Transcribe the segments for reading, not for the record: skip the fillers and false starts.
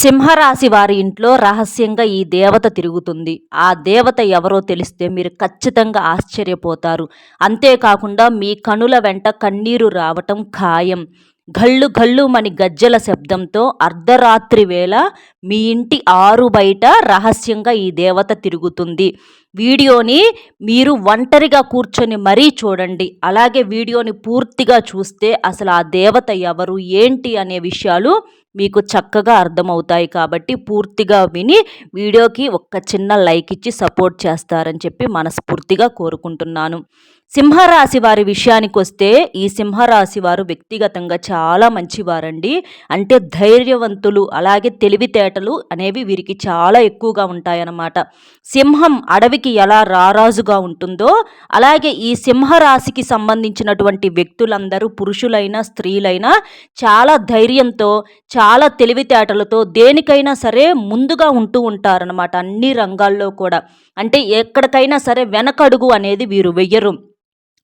సింహరాశి వారి ఇంట్లో రహస్యంగా ఈ దేవత తిరుగుతుంది. ఆ దేవత ఎవరో తెలిస్తే మీరు ఖచ్చితంగా ఆశ్చర్యపోతారు. అంతేకాకుండా మీ కనుల వెంట కన్నీరు రావటం ఖాయం. ఘల్లు ఘల్లుమని గజ్జెల శబ్దంతో అర్ధరాత్రి వేళ మీ ఇంటి ఆరు బయట రహస్యంగా ఈ దేవత తిరుగుతుంది. వీడియోని మీరు ఒంటరిగా కూర్చొని మరీ చూడండి. అలాగే వీడియోని పూర్తిగా చూస్తే అసలు ఆ దేవత ఎవరు, ఏంటి అనే విషయాలు మీకు చక్కగా అర్థమవుతాయి. కాబట్టి పూర్తిగా విని వీడియోకి ఒక్క చిన్న లైక్ ఇచ్చి సపోర్ట్ చేస్తారని చెప్పి మనస్ఫూర్తిగా కోరుకుంటున్నాను. సింహరాశి వారి విషయానికి వస్తే ఈ సింహరాశి వారు వ్యక్తిగతంగా చాలా మంచివారండి. అంటే ధైర్యవంతులు, అలాగే తెలివితేటలు అనేవి వీరికి చాలా ఎక్కువగా ఉంటాయన్నమాట. సింహం అడవికి ఎలా రారాజుగా ఉంటుందో అలాగే ఈ సింహరాశికి సంబంధించినటువంటి వ్యక్తులందరూ పురుషులైనా స్త్రీలైనా చాలా ధైర్యంతో, చాలా తెలివితేటలతో దేనికైనా సరే ముందుగా ఉంటూ ఉంటారనమాట. అన్ని రంగాల్లో కూడా. అంటే ఎక్కడికైనా సరే వెనకడుగు అనేది వీరు వెయ్యరు.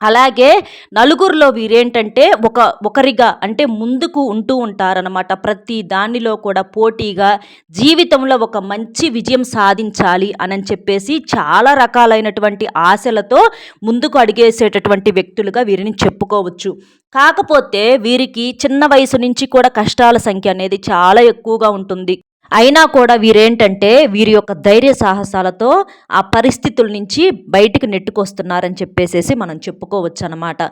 అలాగే నలుగురిలో వీరేంటంటే ఒకరిగా అంటే ముందుకు ఉంటూ ఉంటారనమాట. ప్రతి దానిలో కూడా పోటీగా జీవితంలో ఒక మంచి విజయం సాధించాలి అని చెప్పేసి చాలా రకాలైనటువంటి ఆశలతో ముందుకు అడిగేసేటటువంటి వ్యక్తులుగా వీరిని చెప్పుకోవచ్చు. కాకపోతే వీరికి చిన్న వయసు నుంచి కూడా కష్టాల సంఖ్య అనేది చాలా ఎక్కువగా ఉంటుంది. అయినా కూడా వీరేంటంటే వీరి యొక్క ధైర్య సాహసాలతో ఆ పరిస్థితుల నుంచి బయటికి నెట్టుకొస్తున్నారని చెప్పేసేసి మనం చెప్పుకోవచ్చు అన్నమాట.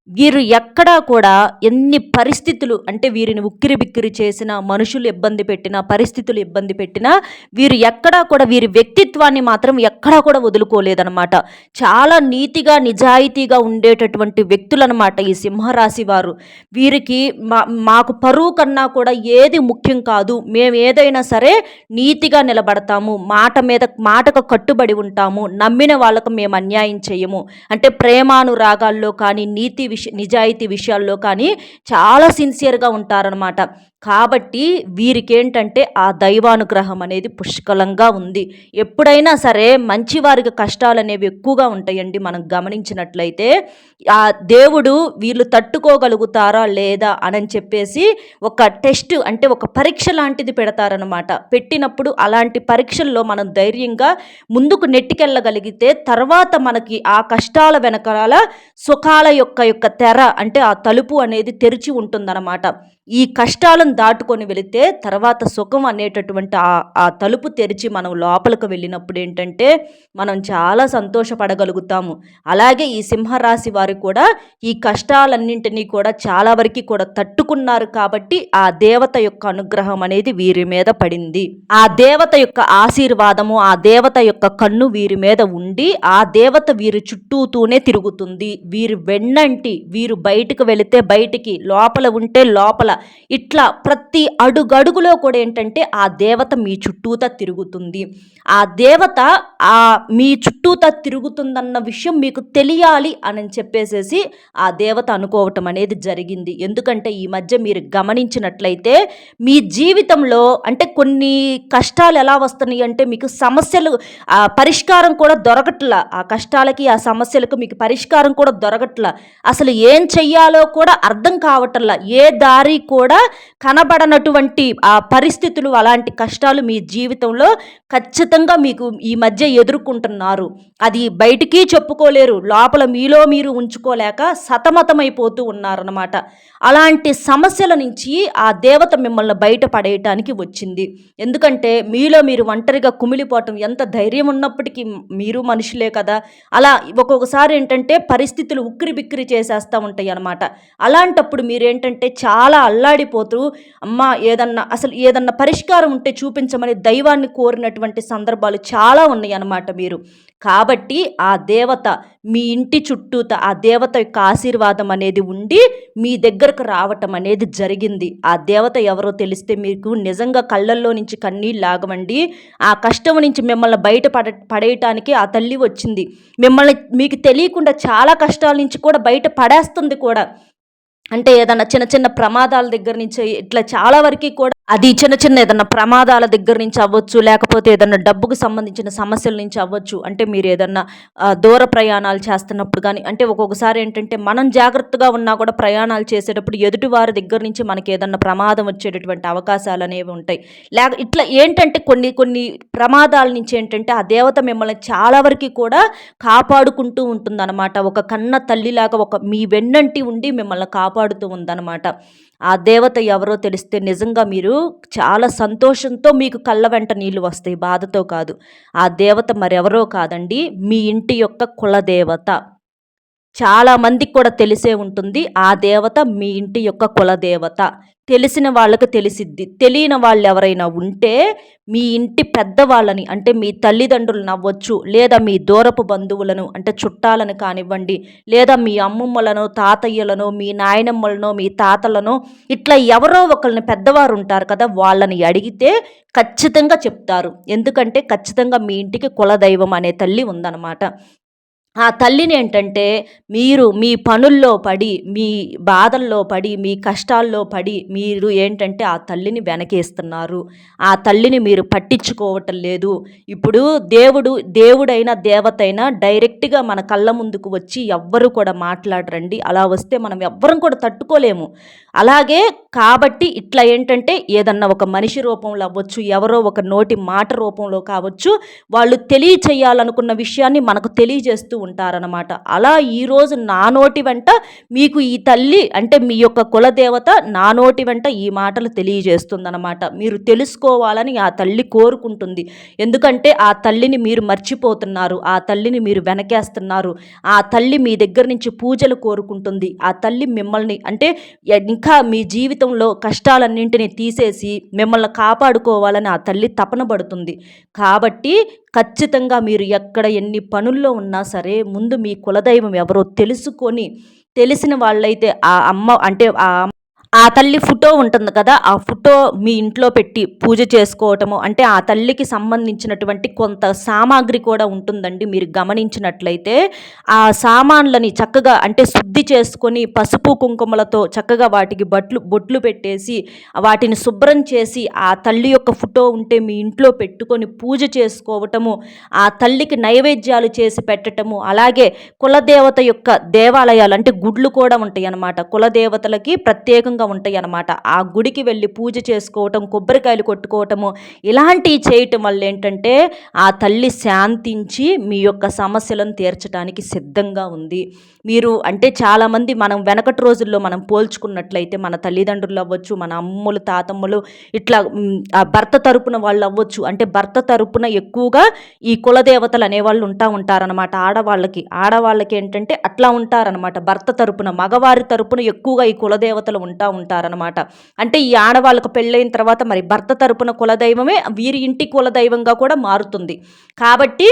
వీరు ఎక్కడా కూడా ఎన్ని పరిస్థితులు అంటే వీరిని ఉక్కిరి బిక్కిరి చేసిన, మనుషులు ఇబ్బంది పెట్టినా, పరిస్థితులు ఇబ్బంది పెట్టినా వీరు ఎక్కడా కూడా వీరి వ్యక్తిత్వాన్ని మాత్రం ఎక్కడా కూడా వదులుకోలేదన్నమాట. చాలా నీతిగా నిజాయితీగా ఉండేటటువంటి వ్యక్తులన్నమాట ఈ సింహరాశి వారు. వీరికి మాకు పరువు కన్నా కూడా ఏది ముఖ్యం కాదు, మేము ఏదైనా సరే నీతిగా నిలబడతాము, మాటకు కట్టుబడి ఉంటాము, నమ్మిన వాళ్ళకు మేము అన్యాయం చేయము. అంటే ప్రేమానురాగాల్లో కానీ నిజాయితీ విషయాల్లో కానీ చాలా సిన్సియర్గా ఉంటారనమాట. కాబట్టి వీరికేంటంటే ఆ దైవానుగ్రహం అనేది పుష్కలంగా ఉంది. ఎప్పుడైనా సరే మంచివారికి కష్టాలు అనేవి ఎక్కువగా ఉంటాయండి. మనం గమనించినట్లయితే ఆ దేవుడు వీళ్ళు తట్టుకోగలుగుతారా లేదా అని చెప్పేసి ఒక టెస్ట్ అంటే ఒక పరీక్ష లాంటిది పెడతారనమాట. పెట్టినప్పుడు అలాంటి పరీక్షల్లో మనం ధైర్యంగా ముందుకు నెట్టికెళ్ళగలిగితే తర్వాత మనకి ఆ కష్టాల వెనకాల సుఖాల యొక్క తెర అంటే ఆ తలుపు అనేది తెరిచి ఉంటుందన్నమాట. ఈ కష్టాలను దాటుకొని వెళితే తర్వాత సుఖం అనేటటువంటి ఆ తలుపు తెరిచి మనం లోపలికి వెళ్ళినప్పుడు ఏంటంటే మనం చాలా సంతోషపడగలుగుతాము. అలాగే ఈ సింహరాశి వారు కూడా ఈ కష్టాలన్నింటినీ కూడా చాలా వరకు కూడా తట్టుకున్నారు. కాబట్టి ఆ దేవత యొక్క అనుగ్రహం అనేది వీరి మీద పడింది. ఆ దేవత యొక్క ఆశీర్వాదము, ఆ దేవత యొక్క కన్ను వీరి మీద ఉండి ఆ దేవత వీరి చుట్టూతూనే తిరుగుతుంది. వీరు వెన్నంటి, వీరు బయటకు వెళితే బయటికి, లోపల ఉంటే లోపల, ఇట్లా ప్రతి అడుగడుగులో కూడా ఏంటంటే ఆ దేవత మీ చుట్టూతా తిరుగుతుంది. ఆ దేవత మీ చుట్టూతా తిరుగుతుందన్న విషయం మీకు తెలియాలి అని చెప్పేసేసి ఆ దేవత అనుకోవటం అనేది జరిగింది. ఎందుకంటే ఈ మధ్య మీరు గమనించినట్లయితే మీ జీవితంలో అంటే కొన్ని కష్టాలు ఎలా వస్తున్నాయి అంటే మీకు సమస్యలు పరిష్కారం కూడా దొరకట్లా. ఆ కష్టాలకి ఆ సమస్యలకు మీకు పరిష్కారం కూడా దొరకట్లా. అసలు ఏం చెయ్యాలో కూడా అర్థం కావట్లా. ఏ దారి కూడా కనబడనటువంటి ఆ పరిస్థితులు, అలాంటి కష్టాలు మీ జీవితంలో ఖచ్చితంగా మీకు ఈ మధ్య ఎదుర్కొంటున్నారు. అది బయటికి చెప్పుకోలేరు, లోపల మీలో మీరు ఉంచుకోలేక సతమతమైపోతూ ఉన్నారన్నమాట. అలాంటి సమస్యల నుంచి ఆ దేవత మిమ్మల్ని బయటపడేయటానికి వచ్చింది. ఎందుకంటే మీలో మీరు ఒంటరిగా కుమిలిపోవటం, ఎంత ధైర్యం ఉన్నప్పటికీ మీరు మనుషులే కదా, అలా ఒక్కొక్కసారి ఏంటంటే పరిస్థితులు ఉక్కిరి బిక్కిరి చేసేస్తూ ఉంటాయి అన్నమాట. అలాంటప్పుడు మీరేంటంటే చాలా అల్లాడిపోతూ అమ్మా ఏదన్నా పరిష్కారం ఉంటే చూపించమని దైవాన్ని కోరినటువంటి సందర్భాలు చాలా ఉన్నాయి అన్నమాట మీరు. కాబట్టి ఆ దేవత మీ ఇంటి చుట్టూత ఆ దేవత యొక్క ఆశీర్వాదం అనేది ఉండి మీ దగ్గరకు రావటం అనేది జరిగింది. ఆ దేవత ఎవరో తెలిస్తే మీకు నిజంగా కళ్ళల్లో నుంచి కన్నీళ్ళు లాగవండి. ఆ కష్టం నుంచి మిమ్మల్ని పడేయటానికి ఆ తల్లి వచ్చింది. మిమ్మల్ని మీకు తెలియకుండా చాలా కష్టాల నుంచి కూడా బయట పడేస్తుంది కూడా. అంటే ఏదన్నా చిన్న చిన్న ప్రమాదాల దగ్గర నుంచి ఇట్లా చాలా వరకు కూడా అది చిన్న చిన్న ఏదన్నా ప్రమాదాల దగ్గర నుంచి అవ్వచ్చు, లేకపోతే ఏదన్నా డబ్బుకు సంబంధించిన సమస్యల నుంచి అవ్వచ్చు. అంటే మీరు ఏదన్నా దూర ప్రయాణాలు చేస్తున్నప్పుడు గానీ, అంటే ఒక్కొక్కసారి ఏంటంటే మనం జాగ్రత్తగా ఉన్నా కూడా ప్రయాణాలు చేసేటప్పుడు ఎదుటి వారి దగ్గర నుంచి మనకేదన్నా ప్రమాదం వచ్చేటటువంటి అవకాశాలనేవి ఉంటాయి. ఇట్లా ఏంటంటే కొన్ని కొన్ని ప్రమాదాల నుంచి ఏంటంటే ఆ దేవత మిమ్మల్ని చాలా వరకి కూడా కాపాడుకుంటూ ఉంటుందనమాట. ఒక కన్న తల్లిలాగా మీ వెన్నంటి ఉండి మిమ్మల్ని కాపాడుతూ ఉందనమాట. ఆ దేవత ఎవరో తెలిస్తే నిజంగా మీరు చాలా సంతోషంతో మీకు కళ్ళ వెంట నీళ్ళు వస్తాయి, బాధతో కాదు. ఆ దేవత మరెవరో కాదండి, మీ ఇంటి యొక్క కులదేవత. చాలా మందికి కూడా తెలిసే ఉంటుంది. ఆ దేవత మీ ఇంటి యొక్క కులదేవత. తెలిసిన వాళ్ళకి తెలిసిద్ది. తెలియని వాళ్ళెవరైనా ఉంటే మీ ఇంటి పెద్దవాళ్ళని, అంటే మీ తల్లిదండ్రులను అవ్వచ్చు, లేదా మీ దూరపు బంధువులను అంటే చుట్టాలను కానివ్వండి, లేదా మీ అమ్మమ్మలను, తాతయ్యలను, మీ నాయనమ్మలనో, మీ తాతలనో, ఇట్లా ఎవరో ఒకళ్ళని పెద్దవారు ఉంటారు కదా, వాళ్ళని అడిగితే ఖచ్చితంగా చెప్తారు. ఎందుకంటే ఖచ్చితంగా మీ ఇంటికి కులదైవం అనే తల్లి ఉందన్నమాట. ఆ తల్లినేంటంటే మీరు మీ పనుల్లో పడి, మీ బాధల్లో పడి, మీ కష్టాల్లో పడి మీరు ఏంటంటే ఆ తల్లిని వెనకేస్తున్నారు. ఆ తల్లిని మీరు పట్టించుకోవటం లేదు. ఇప్పుడు దేవుడైనా దేవతైనా డైరెక్ట్‌గా మన కళ్ళ ముందుకు వచ్చి ఎవ్వరు కూడా మాట్లాడరండి. అలా వస్తే మనం ఎవ్వరం కూడా తట్టుకోలేము. అలాగే కాబట్టి ఇట్లా ఏంటంటే ఏదన్నా ఒక మనిషి రూపంలో అవ్వచ్చు, ఎవరో ఒక నోటి మాట రూపంలో కావచ్చు, వాళ్ళు తెలియచేయాలనుకున్న విషయాన్ని మనకు తెలియజేస్తూ ఉంటారనమాట. అలా ఈరోజు నా నోటి వెంట మీకు ఈ తల్లి అంటే మీ యొక్క కులదేవత నా నోటి వెంట ఈ మాటలు తెలియజేస్తుందనమాట. మీరు తెలుసుకోవాలని ఆ తల్లి కోరుకుంటుంది. ఎందుకంటే ఆ తల్లిని మీరు మర్చిపోతున్నారు, ఆ తల్లిని మీరు వెనకేస్తున్నారు. ఆ తల్లి మీ దగ్గర నుంచి పూజలు కోరుకుంటుంది. ఆ తల్లి మిమ్మల్ని అంటే ఇంకా మీ జీవితంలో కష్టాలన్నింటినీ తీసేసి మిమ్మల్ని కాపాడుకోవాలని ఆ తల్లి తపన పడుతుంది. కాబట్టి ఖచ్చితంగా మీరు ఎక్కడ ఎన్ని పనుల్లో ఉన్నా సరే ముందు మీ కులదైవం ఎవరో తెలుసుకొని, తెలిసిన వాళ్ళైతే ఆ అమ్మ అంటే ఆ తల్లి ఫోటో ఉంటుంది కదా, ఆ ఫోటో మీ ఇంట్లో పెట్టి పూజ చేసుకోవటము, అంటే ఆ తల్లికి సంబంధించినటువంటి కొంత సామాగ్రి కూడా ఉంటుందండి. మీరు గమనించినట్లయితే ఆ సామాన్లని చక్కగా అంటే శుద్ధి చేసుకొని పసుపు కుంకుమలతో చక్కగా వాటికి బొట్లు పెట్టేసి వాటిని శుభ్రం చేసి ఆ తల్లి యొక్క ఫోటో ఉంటే మీ ఇంట్లో పెట్టుకొని పూజ చేసుకోవటము, ఆ తల్లికి నైవేద్యాలు చేసి పెట్టటము, అలాగే కులదేవత యొక్క దేవాలయాలు అంటే గుడ్లు కూడా ఉంటాయి అన్నమాట. కులదేవతలకి ప్రత్యేకంగా ఉంటాయి అన్నమాట. ఆ గుడికి వెళ్ళి పూజ చేసుకోవటం, కొబ్బరికాయలు కొట్టుకోవటము, ఇలాంటివి చేయటం వల్ల ఏంటంటే ఆ తల్లి శాంతించి మీ యొక్క సమస్యలను తీర్చడానికి సిద్ధంగా ఉంది. మీరు అంటే చాలామంది మనం వెనకటి రోజుల్లో మనం పోల్చుకున్నట్లయితే మన తల్లిదండ్రులు అవ్వచ్చు, మన అమ్మలు తాతమ్మలు ఇట్లా ఆ భర్త తరపున వాళ్ళు అవ్వచ్చు, అంటే భర్త తరపున ఎక్కువగా ఈ కులదేవతలు అనేవాళ్ళు ఉంటారనమాట. ఆడవాళ్ళకి ఏంటంటే అట్లా ఉంటారనమాట. భర్త తరపున మగవారి తరపున ఎక్కువగా ఈ కులదేవతలు ఉంటారనమాట. అంటే ఈ ఆడవాళ్ళకు పెళ్ళైన తర్వాత మరి భర్త తరపున కులదైవమే వీరి ఇంటి కులదైవంగా కూడా మారుతుంది. కాబట్టి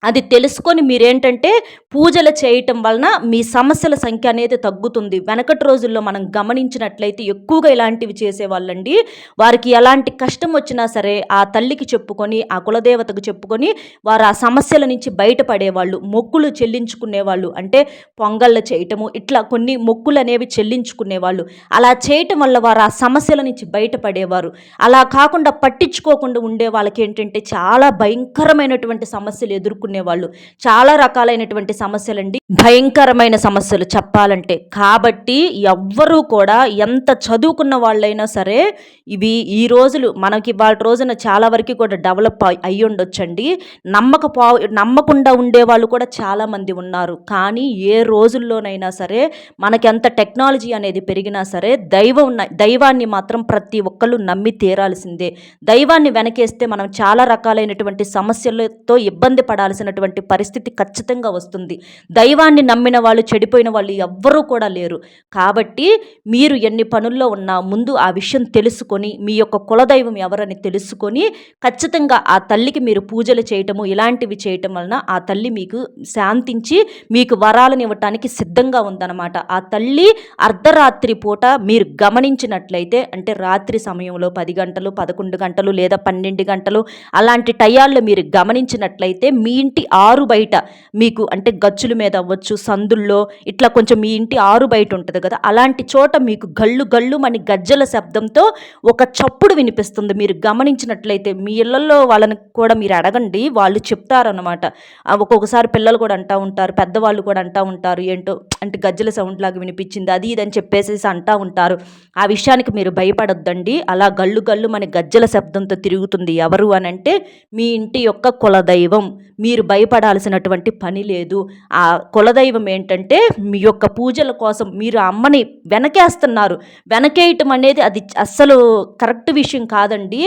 అది తెలుసుకొని మీరేంటంటే పూజలు చేయటం వలన మీ సమస్యల సంఖ్య అనేది తగ్గుతుంది. వెనకటి రోజుల్లో మనం గమనించినట్లయితే ఎక్కువగా ఇలాంటివి చేసేవాళ్ళండి. వారికి ఎలాంటి కష్టం వచ్చినా సరే ఆ తల్లికి చెప్పుకొని, ఆ కులదేవతకు చెప్పుకొని వారు ఆ సమస్యల నుంచి బయటపడేవాళ్ళు. మొక్కులు చెల్లించుకునేవాళ్ళు. అంటే పొంగళ్ళు చేయటము, ఇట్లా కొన్ని మొక్కులు అనేవి చెల్లించుకునేవాళ్ళు. అలా చేయటం వల్ల వారు ఆ సమస్యల నుంచి బయటపడేవారు. అలా కాకుండా పట్టించుకోకుండా ఉండే వాళ్ళకి ఏంటంటే చాలా భయంకరమైనటువంటి సమస్యలు ఎదుర్కొనేవాళ్ళు. చాలా రకాలైనటువంటి సమస్యలండి, భయంకరమైన సమస్యలు చెప్పాలంటే. కాబట్టి ఎవ్వరూ కూడా ఎంత చదువుకున్న వాళ్ళైనా సరే ఇవి ఈ రోజులు మనకి వాళ్ళ రోజున చాలా వరకు కూడా డెవలప్ అయ్యి ఉండొచ్చండి. నమ్మకుండా ఉండేవాళ్ళు కూడా చాలామంది ఉన్నారు. కానీ ఏ రోజుల్లోనైనా సరే మనకి ఎంత టెక్నాలజీ అనేది పెరిగినా సరే దైవాన్ని మాత్రం ప్రతి ఒక్కళ్ళు నమ్మి తీరాల్సిందే. దైవాన్ని వెనకేస్తే మనం చాలా రకాలైనటువంటి సమస్యలతో ఇబ్బంది పడాల్సినటువంటి పరిస్థితి ఖచ్చితంగా వస్తుంది. దైవాన్ని నమ్మిన వాళ్ళు, చెడిపోయిన వాళ్ళు ఎవ్వరూ కూడా లేరు. కాబట్టి మీరు ఎన్ని పనుల్లో ఉన్నా ముందు ఆ విషయం తెలుసుకొని మీ యొక్క కులదైవం ఎవరని తెలుసుకొని ఖచ్చితంగా ఆ తల్లికి మీరు పూజలు చేయటము, ఇలాంటివి చేయటం వలన ఆ తల్లి మీకు శాంతించి మీకు వరాలను ఇవ్వటానికి సిద్ధంగా ఉందన్నమాట. ఆ తల్లి అర్ధరాత్రి పూట మీరు గమనించినట్లయితే అంటే రాత్రి సమయంలో 10 గంటలు, 11 గంటలు లేదా 12 గంటలు అలాంటి టయాల్లో మీరు గమనించినట్లయితే మీ ఇంటి ఆరు బయట మీకు అంటే గచ్చుల మీద అవ్వచ్చు, సందుల్లో ఇట్లా కొంచెం మీ ఇంటి ఆరు బయట ఉంటుంది కదా, అలాంటి చోట మీకు గళ్ళు గళ్ళు మని గజ్జల శబ్దంతో ఒక చప్పుడు వినిపిస్తుంది. మీరు గమనించినట్లయితే మీ ఇళ్లలో వాళ్ళని కూడా మీరు అడగండి, వాళ్ళు చెప్తారనమాట. ఒక్కొక్కసారి పిల్లలు కూడా అంటూ ఉంటారు, పెద్దవాళ్ళు కూడా అంటూ ఉంటారు, ఏంటో అంటే గజ్జల సౌండ్ లాగా వినిపించింది అది ఇది అని చెప్పేసి అంటూ ఉంటారు. ఆ విషయానికి మీరు భయపడొద్దండి. అలా గళ్ళు గళ్ళు మన గజ్జల శబ్దంతో తిరుగుతుంది ఎవరు అని అంటే మీ ఇంటి యొక్క కులదైవం. మీరు భయపడాల్సినటువంటి పని లేదు. ఆ కులదైవం ఏంటంటే మీ యొక్క పూజల కోసం మీరు అమ్మని వెనకేస్తున్నారు. వెనకేయటం అనేది అది అస్సలు కరెక్ట్ విషయం కాదండి.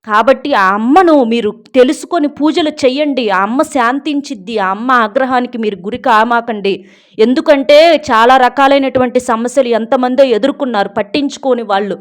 కాబట్టి ఆ అమ్మను మీరు తెలుసుకొని పూజలు చెయ్యండి. ఆ అమ్మ శాంతించిద్ది. ఆ అమ్మ ఆగ్రహానికి మీరు గురి కామాకండి. ఎందుకంటే చాలా రకాలైనటువంటి సమస్యలు ఎంతమందో ఎదుర్కొన్నారు పట్టించుకోని వాళ్ళు.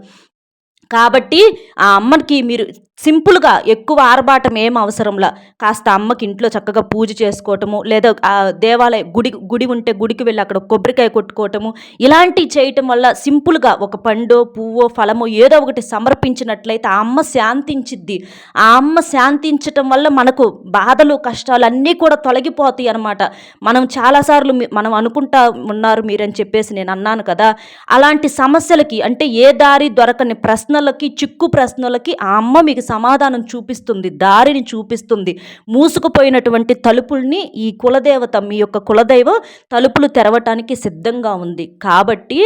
కాబట్టి ఆ అమ్మకి మీరు సింపుల్గా ఎక్కువ ఆర్భాటం ఏం అవసరంలా కాస్త అమ్మకి ఇంట్లో చక్కగా పూజ చేసుకోవటము, లేదా ఆ దేవాలయ గుడి ఉంటే గుడికి వెళ్ళి అక్కడ కొబ్బరికాయ కొట్టుకోవటము, ఇలాంటివి చేయటం వల్ల సింపుల్గా ఒక పండో పువ్వో ఫలమో ఏదో ఒకటి సమర్పించినట్లయితే ఆ అమ్మ శాంతించిద్ది. ఆ అమ్మ శాంతించటం వల్ల మనకు బాధలు కష్టాలు అన్నీ కూడా తొలగిపోతాయి అన్నమాట. మనం చాలాసార్లు మనం అనుకుంటా ఉన్నారు మీరని చెప్పేసి నేను అన్నాను కదా, అలాంటి సమస్యలకి అంటే ఏ దారి దొరకని ప్రశ్నలకి చిక్కు ప్రశ్నలకి ఆ అమ్మ మీకు సమాధానం చూపిస్తుంది, దారిని చూపిస్తుంది. మూసుకుపోయినటువంటి తలుపుల్ని ఈ కులదేవత మీ యొక్క కులదైవం తలుపులు తెరవటానికి సిద్ధంగా ఉంది. కాబట్టి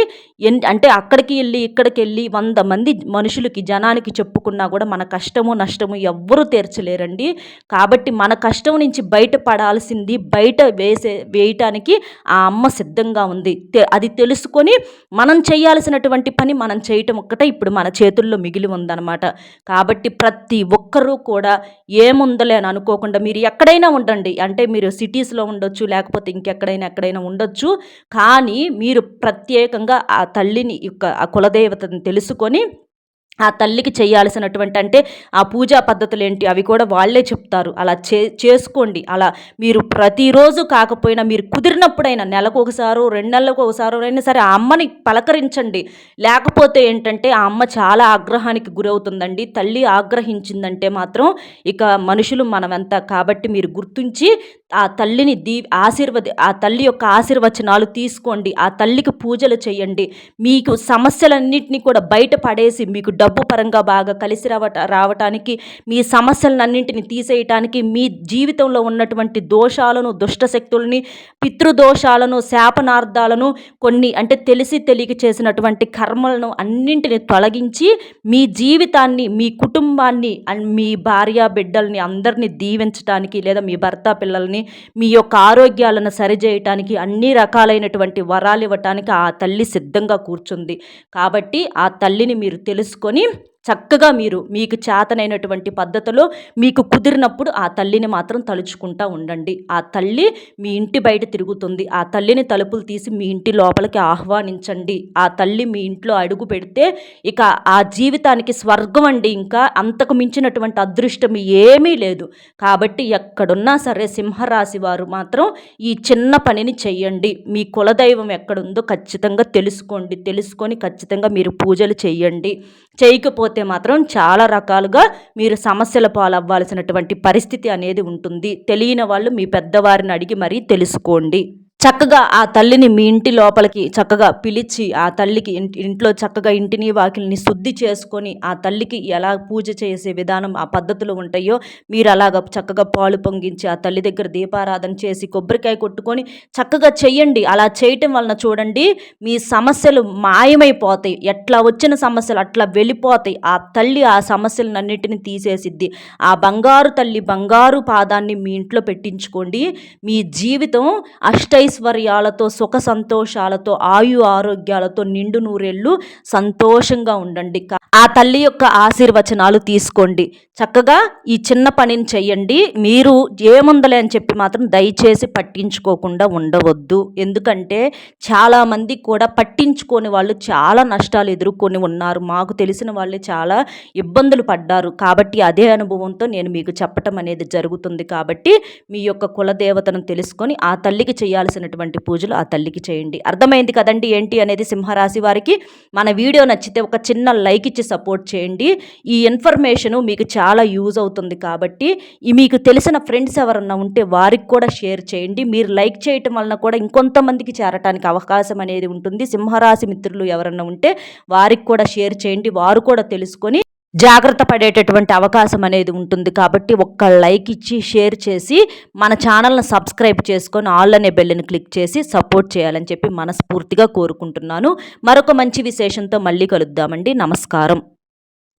అంటే అక్కడికి వెళ్ళి ఇక్కడికి వెళ్ళి 100 మంది మనుషులకి జనానికి చెప్పుకున్నా కూడా మన కష్టము నష్టము ఎవ్వరూ తీర్చలేరండి. కాబట్టి మన కష్టం నుంచి బయటపడాల్సింది బయట వేయటానికి ఆ అమ్మ సిద్ధంగా ఉంది. అది తెలుసుకొని మనం చేయాల్సినటువంటి పని మనం చేయటం ఒక్కటే ఇప్పుడు మన చేతుల్లో మిగిలి ఉందన్నమాట. కాబట్టి ప్రతి ఒక్కరూ కూడా ఏముందలే అని అనుకోకుండా మీరు ఎక్కడైనా ఉండండి, అంటే మీరు సిటీస్లో ఉండొచ్చు, లేకపోతే ఎక్కడైనా ఉండొచ్చు, కానీ మీరు ప్రత్యేకంగా ఆ తల్లిని యొక్క ఆ కులదేవతను తెలుసుకొని ఆ తల్లికి చేయాల్సినటువంటి అంటే ఆ పూజా పద్ధతులు ఏంటి అవి కూడా వాళ్ళే చెప్తారు. అలా చేసుకోండి. అలా మీరు ప్రతిరోజు కాకపోయినా మీరు కుదిరినప్పుడైనా నెలకు ఒకసారో 2 నెలలకు ఒకసారో అయినా సరే ఆ అమ్మని పలకరించండి. లేకపోతే ఏంటంటే ఆ అమ్మ చాలా ఆగ్రహానికి గురవుతుందండి. తల్లి ఆగ్రహించిందంటే మాత్రం ఇక మనుషులు మనమంతా. కాబట్టి మీరు గుర్తుంచి ఆ తల్లిని ఆ తల్లి యొక్క ఆశీర్వచనాలు తీసుకోండి. ఆ తల్లికి పూజలు చేయండి. మీకు సమస్యలన్నింటినీ కూడా బయటపడేసి మీకు డబ్బు పరంగా బాగా కలిసి రావటానికి, మీ సమస్యలన్నింటిని తీసేయటానికి, మీ జీవితంలో ఉన్నటువంటి దోషాలను, దుష్టశక్తుల్ని, పితృదోషాలను, శాపనార్థాలను, కొన్ని అంటే తెలిసి తెలియక చేసినటువంటి కర్మలను అన్నింటిని తొలగించి మీ జీవితాన్ని, మీ కుటుంబాన్ని, మీ భార్య బిడ్డల్ని అందరినీ దీవించటానికి, లేదా మీ భర్త పిల్లల్ని మీ యొక్క ఆరోగ్యాలను సరిచేయటానికి, అన్ని రకాలైనటువంటి వరాలు ఇవ్వటానికి ఆ తల్లి సిద్ధంగా కూర్చుంది. కాబట్టి ఆ తల్లిని మీరు తెలుసుకొని చక్కగా మీకు చేతనైనటువంటి పద్ధతిలో మీకు కుదిరినప్పుడు ఆ తల్లిని మాత్రం తలుచుకుంటూ ఉండండి. ఆ తల్లి మీ ఇంటి బయట తిరుగుతుంది. ఆ తల్లిని తలుపులు తీసి మీ ఇంటి లోపలికి ఆహ్వానించండి. ఆ తల్లి మీ ఇంట్లో అడుగు పెడితే ఇక ఆ జీవితానికి స్వర్గం అండి. ఇంకా అంతకు మించినటువంటి అదృష్టం ఏమీ లేదు. కాబట్టి ఎక్కడున్నా సరే సింహరాశి వారు మాత్రం ఈ చిన్న పనిని చెయ్యండి. మీ కులదైవం ఎక్కడుందో ఖచ్చితంగా తెలుసుకోండి. తెలుసుకొని ఖచ్చితంగా మీరు పూజలు చెయ్యండి. చేయకపోతే మాత్రం చాలా రకాలుగా మీరు సమస్యల పాలవ్వాల్సినటువంటి పరిస్థితి అనేది ఉంటుంది. తెలియని వాళ్ళు మీ పెద్దవారిని అడిగి మరీ తెలుసుకోండి. చక్కగా ఆ తల్లిని మీ ఇంటి లోపలికి చక్కగా పిలిచి ఆ తల్లికి ఇంట్లో చక్కగా ఇంటిని వాకిలిని శుద్ధి చేసుకొని ఆ తల్లికి ఎలా పూజ చేసే విధానం ఆ పద్ధతులు ఉంటాయో మీరు అలాగ చక్కగా పాలు పొంగించి ఆ తల్లి దగ్గర దీపారాధన చేసి కొబ్బరికాయ కొట్టుకొని చక్కగా చెయ్యండి. అలా చేయటం వలన చూడండి మీ సమస్యలు మాయమైపోతాయి. ఎట్లా వచ్చిన సమస్యలు అట్లా వెళ్ళిపోతాయి. ఆ తల్లి ఆ సమస్యలన్నిటిని తీసేసిద్ది. ఆ బంగారు తల్లి బంగారు పాదాన్ని మీ ఇంట్లో పెట్టించుకోండి. మీ జీవితం ఐశ్వర్యాలతో, సుఖ సంతోషాలతో, ఆయు ఆరోగ్యాలతో నిండు నూరేళ్ళు సంతోషంగా ఉండండి. ఆ తల్లి యొక్క ఆశీర్వచనాలు తీసుకోండి. చక్కగా ఈ చిన్న పనిని చెయ్యండి. మీరు ఏముందలే అని చెప్పి మాత్రం దయచేసి పట్టించుకోకుండా ఉండవద్దు. ఎందుకంటే చాలామంది కూడా పట్టించుకోని వాళ్ళు చాలా నష్టాలు ఎదుర్కొని ఉన్నారు. మాకు తెలిసిన వాళ్ళే చాలా ఇబ్బందులు పడ్డారు. కాబట్టి అదే అనుభవంతో నేను మీకు చెప్పటం అనేది జరుగుతుంది. కాబట్టి మీ యొక్క కులదేవతను తెలుసుకొని ఆ తల్లికి చేయాల్సిన చేయవలసినటువంటి పూజలు ఆ తల్లికి చేయండి. అర్థమైంది కదండి ఏంటి అనేది సింహరాశి వారికి. మన వీడియో నచ్చితే ఒక చిన్న లైక్ ఇచ్చి సపోర్ట్ చేయండి. ఈ ఇన్ఫర్మేషను మీకు చాలా యూజ్ అవుతుంది కాబట్టి మీకు తెలిసిన ఫ్రెండ్స్ ఎవరన్నా ఉంటే వారికి కూడా షేర్ చేయండి. మీరు లైక్ చేయటం వలన కూడా ఇంకొంతమందికి చేరటానికి అవకాశం అనేది ఉంటుంది. సింహరాశి మిత్రులు ఎవరన్నా ఉంటే వారికి కూడా షేర్ చేయండి. వారు కూడా తెలుసుకొని జాగ్రత్త పడేటటువంటి అవకాశం అనేది ఉంటుంది. కాబట్టి ఒక్క లైక్ ఇచ్చి షేర్ చేసి మన ఛానల్ని సబ్స్క్రైబ్ చేసుకొని ఆల్ అనే బెల్ని క్లిక్ చేసి సపోర్ట్ చేయాలని చెప్పి మనస్ఫూర్తిగా కోరుకుంటున్నాను. మరొక మంచి విశేషంతో మళ్ళీ కలుద్దామండి. నమస్కారం.